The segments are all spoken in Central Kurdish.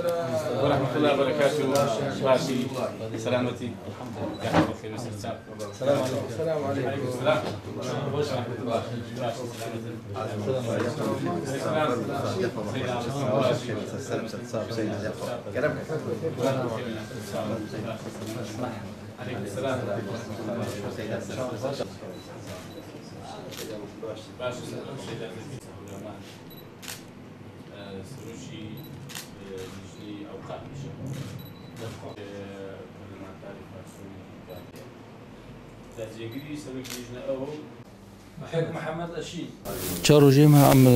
ورحمة الله وبركاته. باشي سلامتي. الحمد لله بخير. السلام عليكم. السلام عليكم. السلام ورحمة الله. باشي سلامتي. سروشي نجني أوقات محمد أشي چهار روزه ما عم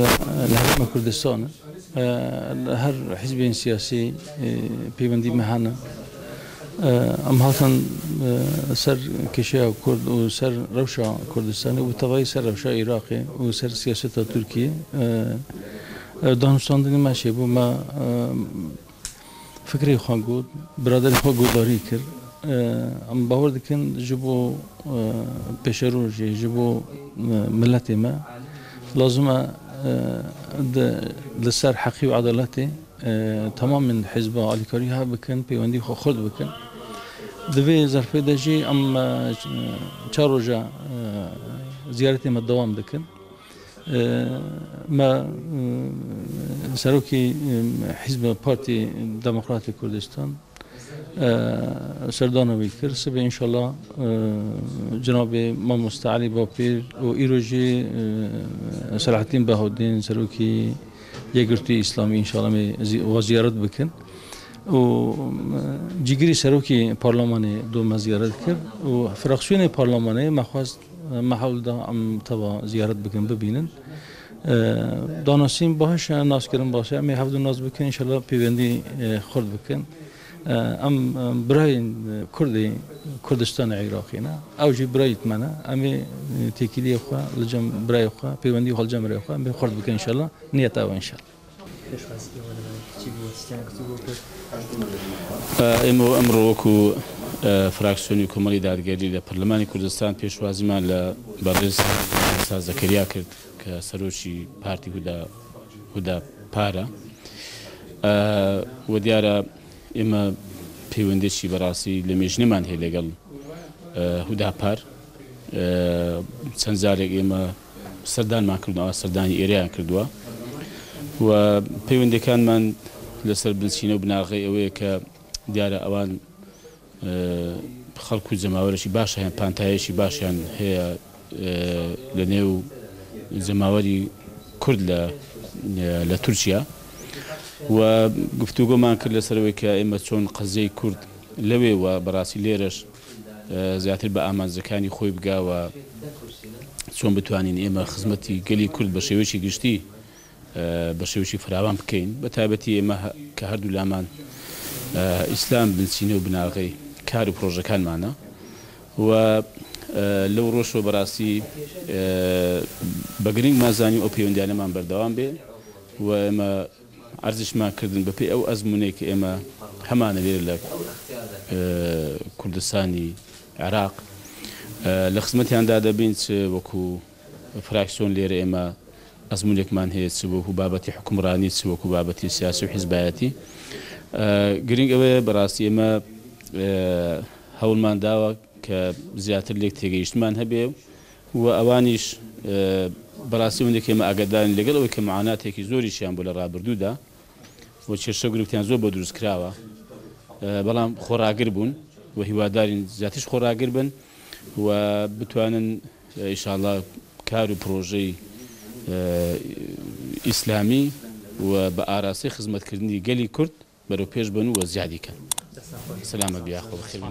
لحکم کردستان هر حزب سیاسی پیوندی مهانه ام هاتن سر کشیا کرد و سر روشا کردستانی و طبعی سر روشا عراقی و سر سیاست ترکیه دانشمندانی ماشی بو ما فکری خوان گود برادر خو گوداری کرد ام باور دکن جبو پیشروجی جبو ملت ما لازمه لسر حقی و عدالتی تمام من حزب علیکاری ها بکن پیوندی خو خود بکن دوی ظرفی دجی ام چهار روزه زیارتی ما دوام دکن ما سروکی حزب پارتی دموکراتی کردستان سردانوی کرد سبه انشالله جناب ما مستعلی باپیر و ایروجی صلاح الدین بهاءالدین سروکی یگرتی اسلامی انشالله و زیارت بکن و جگری سروکی پارلمانی دو زیارت کرد و فراکسیون پارلمانی مخواست محل دا ام تبا زیارت بکن ببینن دانستیم باهاش ناز کردن باشه امی هفت ناز بکن انشالله پیوندی خورد بکن ام برای کردستان عراقی نه اوجی برایت منه امی تکیلی خوا لجم برای خوا پیوندی حال جمع برای خوا امی خورد بکن انشالله نیت او انشالله امرو وكو فراکسیۆنی کۆمەڵی دادگەری لە پەرلەمانی کوردستان پێشوازیمان لە بەڕێز زەکەریا کرد کە سەرۆکی پارتی هودا پارە و دیارە ئێمە پەیوەندێکی بەڕاستی لە مێژنەمان هەیە لەگەڵ هودا پار چەند جارێک ئێمە سەردانمان کردووە سەردانی ئێرەیان کردووە و پەیوەندەکانمان لەسەر بنچینە و بناغی ئەوەیە کە دیارە ئەوان خەڵک و جەماوەرێکی باشیان پانتایەکی باشیان هەیە لە نێو جەماوەری کورد لە تورکیا و گفتوگۆمان کرد لەسەرەوەی کە ئێمە چۆن قەزەی کورد لەوێ و بەڕاستی لێرەش زیاتر بە ئامانجەکانی خۆی بگاوە چۆن بتوانین ئێمە خزمەتی گەلی کورد بە شێوەیەکی گشتی بە شێوەیەکی فراوان بکەین بە تایبەتی ئێمە کە هەردوو لامان ئیسلام بنچینە و بناغی کار و پرۆژەکانمانە و لەو ڕۆژەوە بەڕاستی بە گرنگ مازانیم ئەو پەیوەندیانەمان بەردەوام بێ و ئێمە عەرزشمان کردن بەپێی ئەو ئەزموونەی کە ئێمە هەمانە لێرە لە کوردستانی عێراق لە خزمەتیاندا دەبین چ وەکو فراکسیۆن لێرە ئێمە ئەزموونێکمان هەیە چ وەکو بابەتی حکومڕانی چ وەکو بابەتی سیاسی و حیزبایەتی گرنگ ئەوەیە بەڕاستی ئێمە هەوڵمان داوە کە زیاتر لێک تێگەیشتمان هەبێ و ئەوانیش بەڕاستی هەندێک ئێمە ئاگادارین لەگەڵ ئەوەی کە معاناتێکی زۆریشیان بۆ لە ڕابردوودا و کێشە گروپیان زۆر بۆ دروست کراوە بەڵام خۆڕاگر بوون و هیوادارین زیاتریش خۆڕاگر بن و بتوانن ئینشاڵڵا کار و پرۆژەی ئیسلامی و بە ئاراستی خزمەتکردنی گەلی کورد بەرەو پێش بن و زیادیکەن. سلامە بیاخۆ بەخێر.